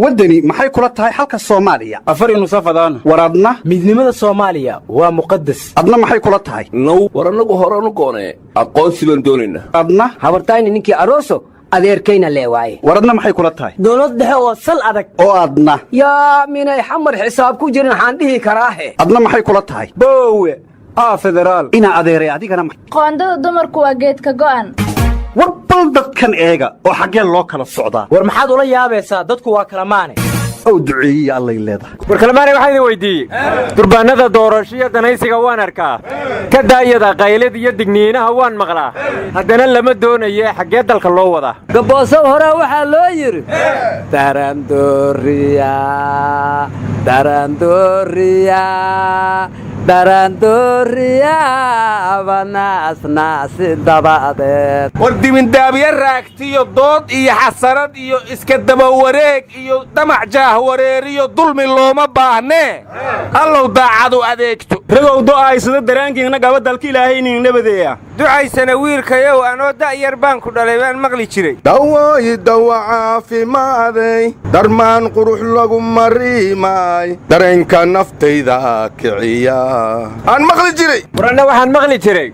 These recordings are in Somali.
ودني maxay kula tahay halka Soomaaliya afar inu safadaan waradna midnimada Soomaaliya waa muqaddas adna maxay kula tahay now waranagu horanu goone aqoonsi baan doonayna adna habartayni ninkii arooso adeerkayna leewaay waradna maxay kula tahay dawlad dhexe oo sal adag oo adna yaa minay xamar xisaab ku jirin waxaan dhihi karaahe adna maxay kula tahay boowe federaal ina adeeray adigana qoondada dumarku waa geedka go'an warbal dadkan eega oo xagee loo kala socdaa war maxaad ula yaabaysaa dadku waa kala maane oo duceeyay allay leedahay war kala maane waxaan idin weydiiyey durbaanada doorashada danaysiga waan arkaa ka daayada qaylad iyo digniinaha waan maqlaa haddana lama doonayo xagee dalka loo wadaa gabooso hore waxaa loo yiri darandooriya abanaasnaasi dabadeed war dimindaabiya raagtiyo dood iyo xasarad iyo iska daba wareeg iyo damac jaah wareeriyo dulmi looma baahnee allow daacadu adeegto ragow do'aysada daraankiina gaba dalka ilaahay inin nabadeeya ducaysana wiilkayow anoo da'yar baan ku dhalay baan maqli jiray dawooyi dawa caafimaaday darmaan qurux lagu mariimaay dareenka naftayda kiciya aan maqli jiray warana waxaan maqli jiray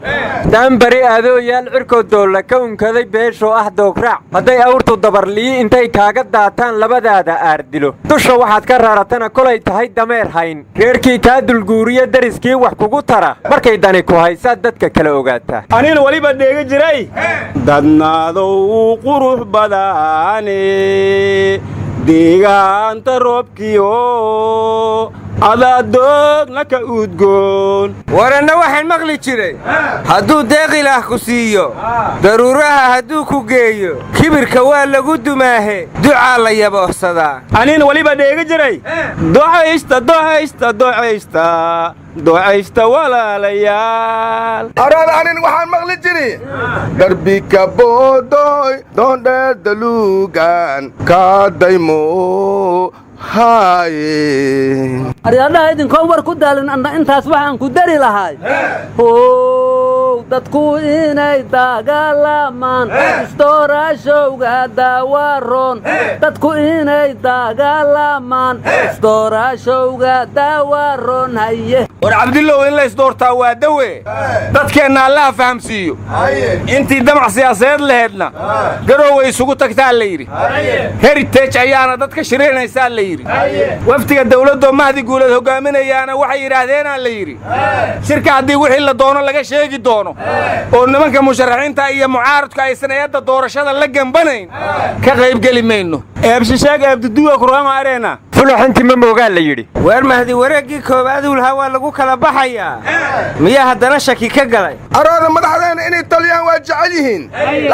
daanbari aadoo yaal cirkood doolla ka unkaday beeshoo ah doograac hadday awrtu dabarliyi intay kaaga daataan labadaada aardilo dusha waxaad ka raaratana kolay tahay dameer hayn reerkii kaa dulguuriya dariskii wax kugu tara markay dani ku haysaad dadka kala ogaataa anina waliba dheega jiray dadnaadow qurux badaane deegaanta roobkiyo adaa doogna ka udgoon waranna waxaan maqli jiray hadduu deeq ilaah ku siiyo daruuraha hadduu ku geeyo kibirka waa lagu dumaahe ducaa la yaboohsadaa anina waliba dheega jiray docaysta walaalayaal araada anin waxaan maqli jiri darbika boodoy doondheer daluugan kaadaymo aryaadhaha idinkoon war ku daalin anna intaas waxaan ku dari lahay dadku inay dagaalamaan istoorashowga daawaroon dadku inay dagaalamaan istoorashowga daawaroon haye war cabdillow in la isdoortaa waa dawe dadkeenna allaha fahamsiiyo intii damac siyaasadeed laheedna garoway isugu tagtaa la yidhi heritage ayaana dadka shiraynaysaa la yidhi waftiga dawladoo mahdi guuleed hogaaminayaana waxay yidhaahdeenaa la yidhi shirka haddii wixii la doono laga sheegi doono oo nimanka musharaxiinta iyo mucaaradku aysan eedda doorashada la gambanayn ka qaybgeli mayno eebshisheeg eebduduwa kurama areena fulaxanti ma moogaa la yidhi weer mahdi wareeggii koowaad ulhaa waa lagu kala baxayaa miyaa haddana shaki ka galay araada madaxdeena inay taliyaan waa jecel yihiin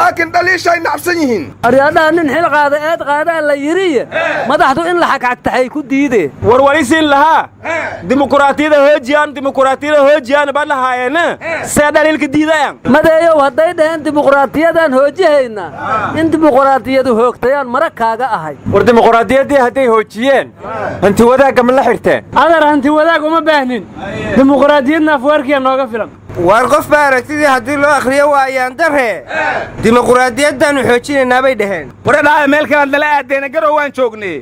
laakiin dhaliishaay nacsan yihiin aryaadhaha nin xil qaada eed qaadaa la yidhiye madaxdu in la xagxagtaxay ku diideen warwalisiin lahaa dimuquraatiyada hoojiyaan baa lahaayeena see dhaliilka diidayaan madeeyow hadday dhaheen dimuquraatiyadan hoojihayna in dimuquraatiyadu hoogtayaan mara kaaga ahay war dimuquraatiyaddii hadday hoojiyeen hanti wadaagga ma la xirteen adar hanti wadaag uma baahnin dimuquraatiyadna afweerkiya nooga filan waar qof baa aragtidii haddii loo akhriyo waa ayaan darree dimuquraadiyaddaannu xoojinaynaa bay dhaheen waradhaaya meel kalaad nala aadeena garow waan joognay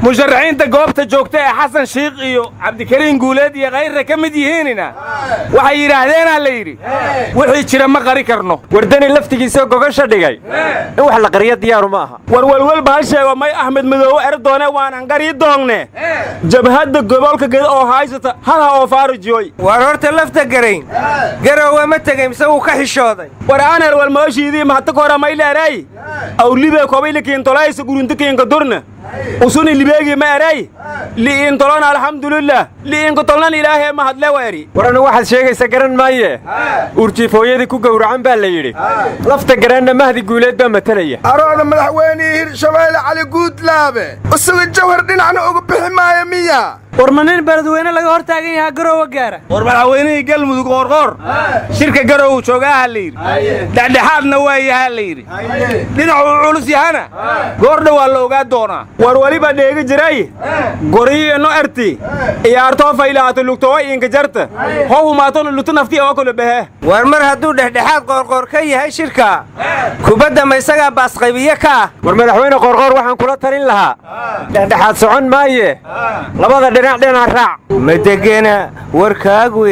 musharaxiinta goobta joogta ee xasan shiikh iyo cabdikariin guuleed iyo khayrre ka mid yihiinina waxay yidhaahdeenaa la yidhi wixii jira ma qari karno wardani laftigiisoo gogasha dhigay in wax la qariyo diyaaru ma aha war walwalba hal sheego may axmed madoobe erdoone waanan qarii doongne jabhadda gobolka geda oo haysata halha oo faarujiyoy waar horta lafta garayn garowe ma tegay mise wuu ka xishooday war aanar walmooshiidii mahata kora mayleeray awlibe kobaylikiintolaysa guruntikiinka durna usuni libeegii ma eray li'iintolona alxamdulilah li'iinkatolnan ilaahee mahadle weeri warana waxaad sheegaysa garan maaye urjiifooyadii ku gowracan baa la yidhi lafta garanna mahdi guuleed baa matalaya arooda madaxweynihii hirshabeelle cali guudlaabe isaga jawhar dhinacna uga bixi maayo miya war ma nin beledweyne laga hor taagan yahaa garowa gaara war madaxweynihii galmudug qoorqoor shirka garow joogaha la yidhi dhexdhexaadna waa yahaa la yidhi dhinacuu culus yahana goordha waa la ogaa doonaa war weliba dheegi jiray goriyo no erti iyaartoo faylaato lugtoowa iinka jarta how humaatona lutu nafti oo kula behe war mar hadduu dhexdhexaad qoorqoor ka yahay shirka kubadda ma isagaa baasqaybiye ka ah war madaxweyne qoorqoor waxaan kula talin lahaa dhexdhexaad socon maaye labada dhinac raac ma degena warkaagu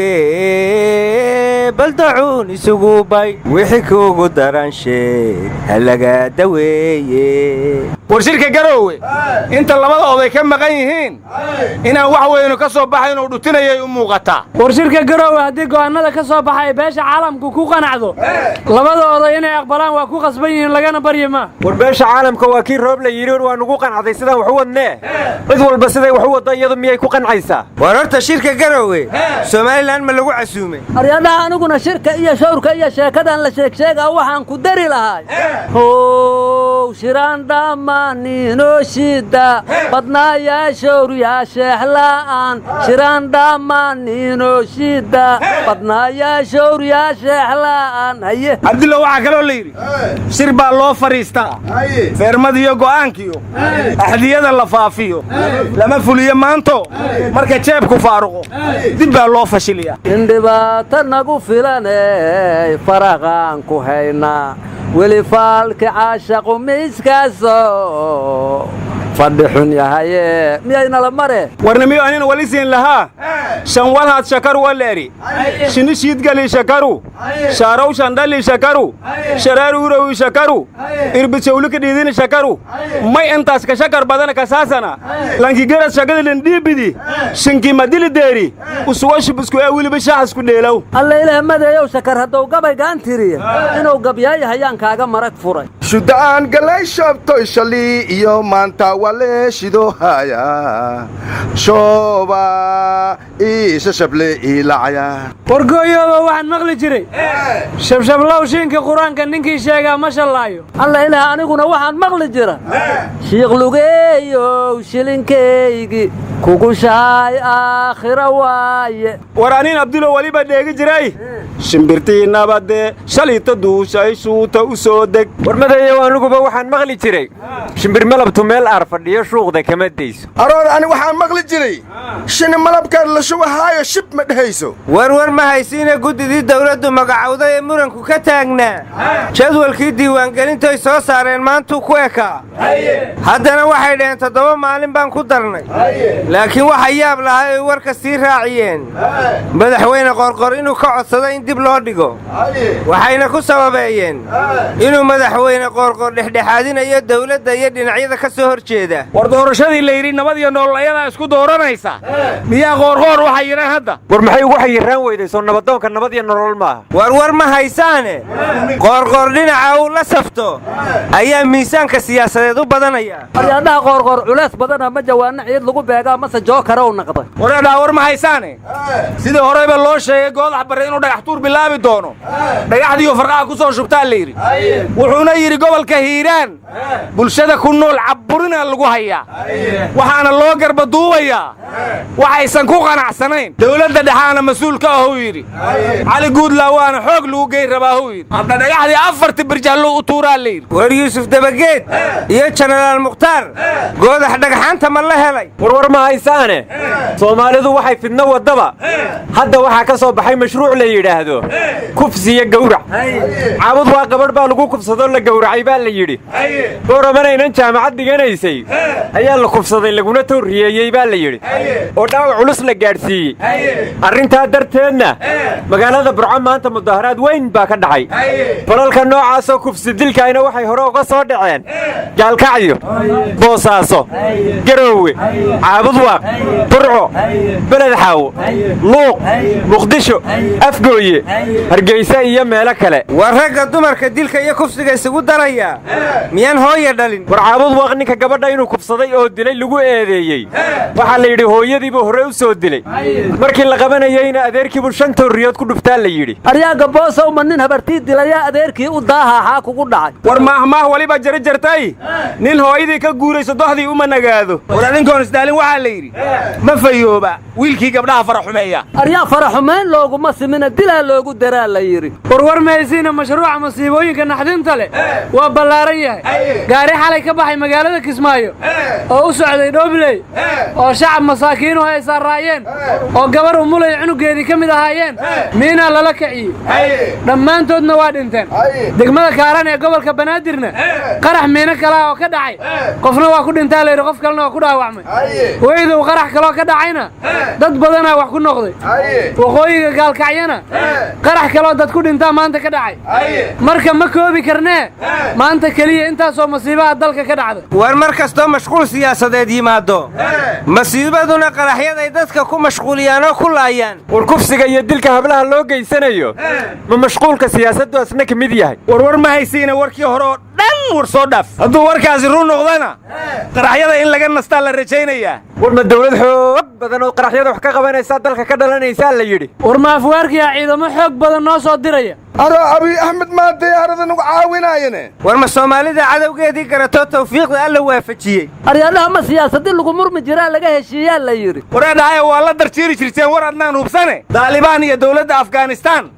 baldacuun isugu bay wixii kuugu daran sheeg halaga daweeye war shirka garoowe inta labada oday ka maqan yihiin inaan wax weynu ka soo baxay inuu dhutinayay u muuqataa war shirka garowe haddii go'aanada ka soo baxay beesha caalamku ku qanacdo labada oday inay aqbalaan waa ku qasban yihiin lagana baryi maa war beesha caalamka waa kii roob la yidhi waa nugu qancday sidaan wax u wadnee cid walba siday wax u waddo iyadu miyay ku qancaysaa war horta shirka garowe somalilan ma lagu casuumay aryadaha aniguna shirka iyo shawrka iyo sheekadan la sheegsheegaa waxaan ku dari lahay how shiraan dhammaanino shida badnaayaa shawryaa sheexla'aan shiraan dhammaanino shida badnaayaa shawryaa sheexla'aan haye cabdilla waxaa kaloo la yidhi shir baa loo fadhiistaa feermadiyo go'aankiyo axdiyada la faafiyo lama fuliyo maanto marka jeebku faaruqo dib baa loo fashiliyaa in dhibaato nagu filaney faraqaan ku haynaa weli faalki caashaqu miiskaaso fadhi xun yahaye miyaynala mare warnimiyo anina wali siin lahaa shanwalhaad shakaru waleeri shini shiidgali shakaru shaarow shandhali shakaru sharaaruurowi shakaru irbisowlika dhiidini shakaru may intaas ka shakar badana kasaasana lankigeras shagadilin dhiibidi shinkimadili deeri usuwashibisku ee weliba shaaxisku dheelow alla ilaah madeeyow shakar hadduu gabaygaan tiriya inuu gabyaayahayan kaaga marag furay shuda'aan galay shoobtoy shalii iyo maanta waleeshido haya shooba iishashable iilacaya wargooyooba waxaan maqli jiray shabshablow shiinka qur-aanka ninkii sheegaa ma shallaayo alla ilaah aniguna waxaan maqli jira shiikh lugeeyow shilinkaygi kugu shaay aakhira waaye war aniin abdulo weliba dheegi jiray shimbirtii nabadee shalayta duushay shuuta u soo deg warmadeeyow aniguba waxaan maqli jiray shimbir malabtu meel aar fadhiyo shuuqda kama dayso aroor ani waxaan maqli jiray shini malabkaad la shubahaayo shib ma dhehayso warwar ma haysiina guddidii dawladdu magacawda ee muranku ka taagnaa jadwalkii diiwaangelintoy soo saareen maantuu ku ekaa haddana waxay dhaheen 7 maalin baan ku darnay laakiin waxa yaab lahaa ay warka sii raaciyeen madaxweyne qoorqoor inuu ka codsado in dib loo dhigo waxayna ku sababeeyeen inuu madaxweyne qoorqoor dhexdhexaadinayo dawladda iyo dhinacyada ka soo horjeeda war doorashadii la yidhi nabad iyo nolol ayadaa isku dooranaysa miyaa qoorqoor waxay yidhaan hadda war maxay ugu xayiraan weydayso nabadoonka nabad iyo nolol maaha war ma haysaane qoorqoor dhinaca uu la safto ayaa miisaanka siyaasadeed u badanaya aryadaha qoorqoor culays badana ma jawaana ciid lagu beegaa mase jookarow naqday wareedhaa war ma haysaane sidii horeyba loo sheegay goodax barre inuu dhagax tuur bilaabi doono dhagaxdiiyo farqaha ku soo shubtaa la yidhi wuxuuna yidhi gobolka hiiraan bulshada ku nool cabburina lagu hayaa waxaana loo garbaduubayaa waxaysan ku qanacsanayn dawladda dhexaana mas-uul ka ahuu yidhi cali guudlaa waana xoog lagu geyn rabaahuu yidhi hadda dhagaxdii 4 birjahlo u tuuraa la yidhi war yuusuf dabageed iyo jenaraal mukhtaar goodax dhagaxaanta ma la helay warwar ma haysaane soomaalidu waxay fidno waddaba hadda waxaa ka soo baxay mashruuc la yidhaahdo kufsiyo gawrac caabud waa gabadh baa lagu kufsadoo la gawracay baa la yidhi dooramanaynan jaamacad dhiganaysay ayaa la kufsaday laguna tawriyeeyey baa la yidhi oo dhaawac culus la gaadhsiiyey arrintaa darteedna magaalada burco maanta mudaharaad weyn baa ka dhacay falalka noocaasoo kufsi dilkaayna waxay hore uga soo dhaceen gaalkacyo boosaaso garoowe caabudwaaq burco beled xaawo luuq muqdisho afgooye hargeysa iyo meelo kale war ragga dumarka dilka iyo kufsiga isugu daraya miyaan hooya dhalin war caabudwaaq ninka gabadha inuu kufsaday oo dilay lagu eedeeyey waxaa la yidhi hooyadiibuu hore u soo dilay markii la qabanayeyna adeerkiibuu 5 tooriyood ku dhuftaa la yidhi aryaaga boosow ma nin habartii dilayaa adeerkii u daahaxaa kugu dhacay war maahmaah waliba jari jartay nin hooyadii ka guurayso dohdii uma nagaado war adinkoon isdaalin waxaa la yidhi ma fayooba wiilkii gabdhaha faraxumeeya aryaa faraxumayn looguma simina dilaa loogu daraa la yidhi warwar maysiina mashruuca masiibooyinka naxdinta leh waa ballaaran yahay gaari xalay ka baxay magaalada Kismaayo oo u socday Dhobley oo shacab masaakiinu ay saaraayeen oo gabar umulay cunugeedii ka mid ahaayeen miina lala kiciyay dhammaantoodna waa dhinteen degmada Kaaran ee gobolka Banaadirna qarax miina kala oo ka dhacay qofna waa ku dhintaa leeyahay qof kalena waa ku dhaawacmay weeydu qarax kale oo ka dhacayna dad badan wax ku noqday waqooyiga gaalkacyana qarax kale oo dad ku dhintaa maanta ka dhacay marka ma koobi karnee maanta kaliya intaas oo masiibaha dalka ka dhacday war mar kasta mashquul siyaasadeed yimaado masiibaduna qaraxyada ay dadka ku mashquuliyaan oo ku laayaan war kufsiga iyo dilka hablaha loo geysanayo ma mashquulka siyaasaddu asna ka mid yahay war ma haysiina warkii hore oo dhan war soo dhaaf hadduu warkaasi run noqdana qaraxyada in laga nastaa la rajaynayaa war ma dawlad xoog badan oo qaraxyada wax ka qabanaysa dalka ka dhalanaysa la yidhi war ma afwaarkiya ciidamo xoog badan noo soo diraya Abi Ahmed ma diyaaradan ugu caawinayeen war ma Soomaalida cadawgeedii garato tawfiiqda alla waafajiyay aryaadaha ma siyaasadii lagu murmi jiraa laga heshiiyaa la yidhi wareedhahay waa la darjiiri jirteen war adnaan hubsane Taliban iyo dawladda Afghanistan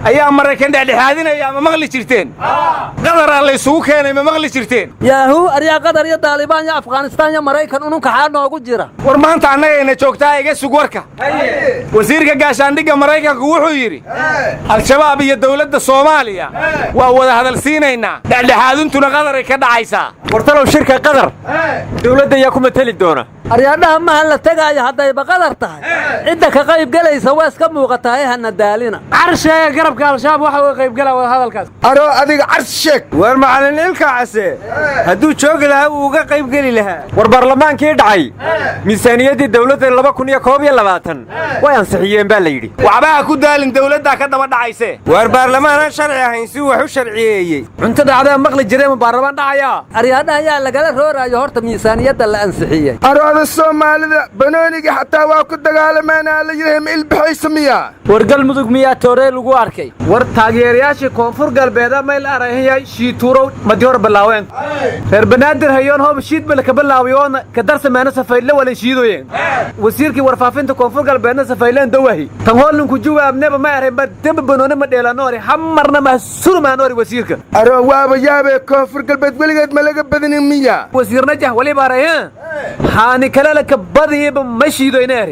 ayaa Mareykan dhexdhexaadinaya ama maqli jirteen qadar la isugu keenay ma maqli jirteen yaahu aryaa qadar iyo Taliban iyo Afghanistan iyo Mareykan ununka xaad noogu jira war maanta anagayna joogtaa iga sug warka wasiirka gaashaandhigga Mareykanku wuxuu yiri al-shabaab iyo dawladda Soomaaliya waa wada hadal siinayna dhexdhexaadintuna qadar ay ka dhacaysaa wartalow shirka qadar dawladda ayaa kuma tali doona aryaadaha ma la tagaayo haday baqadar tahay cidda ka qayb galaysa waa iska muuqataa hana daalina carshe garabka al-shabaab waxa uu qayb galaa wada hadalkaas adiga carshe war macallin ilka case hadduu joogi lahaa uu uga qayb gali lahaa war baarlamaankii dhacay miisaaniyadii dawladda 2021 way ansixiyeen baa la yidhi waxba ku daalin dawladda ka daba dhacayse war baarlamaanka sharci ahayn si wax u sharciyeeyay cunto dhacday maqli jiray baarlamaan dhacaya aryaadaha ayaa lagala rooraayo horta miisaaniyadda la ansixiyay Soomaalida banooniga xataa waa ku dagaalamayna la yiraahdo ma ilbixaysamaya war galmudug miyaa toorey lagu arkay war taageerayaashii koonfur galbeeda meel arayay shiituuro madiyor balaaween reer banaadir hayoon hoob shiid bal ka balaawiyoon ka darsameena safayle wala shiidoyeen wasiirkii warfaafinta koonfur galbeedna safayleen dawahi tan hoolin ku jawaabnaba ma aray dab banooni ma dheelanoori hamarna ma surmaanoori wasiirka waaba yaabe koonfur galbeed weligeed ma laga badanin miya wasiirna jah waliba arayeen haani kala ka badiyaba ma shiidoynaa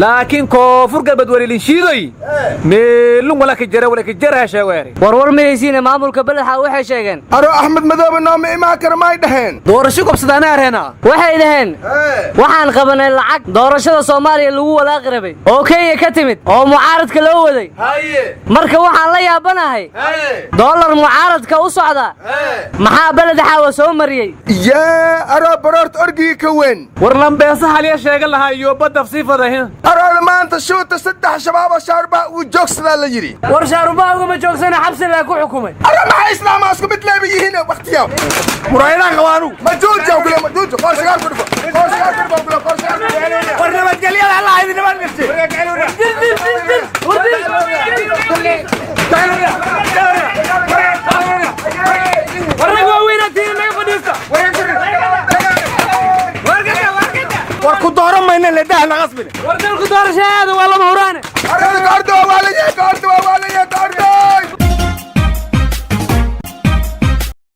laakiin koonfur galbeed wali shiidoy meelun wala ka jara sheegaari warwar maysiina maamulka balaxa waxay sheegeen Ahmed Madoobe nooma imaan kara ma dhaheen doorasho qabsadana areena waxay dhaheen waxaan qabanay lacag doorashada Soomaaliya lagu walaaq rabay oo Kenya ka timid oo mucaaradka loo waday marka waxaan la yaabanahay dollar mucaaradka u socda maxaa balaxa soo mariyay yaa barort orgi ka weyn war lambeesa haliya sheega lahaa iyo badaf siifadahin maanta shoota 3 shabaab shaarba uu joogsada la yiri war shaarba uga joogsana xabsi la ku xukumay ma islaam asku mid leeyihiin waqtiyo muraayada qawaanu majuud jaw kale majuud qorshaga ku dhufo qorshaga war nabad galiyada Allah idin nabad gashay ku dooran mayna la dahna qasbina war dalku doorashada waa lama huraane arada gaardo waa la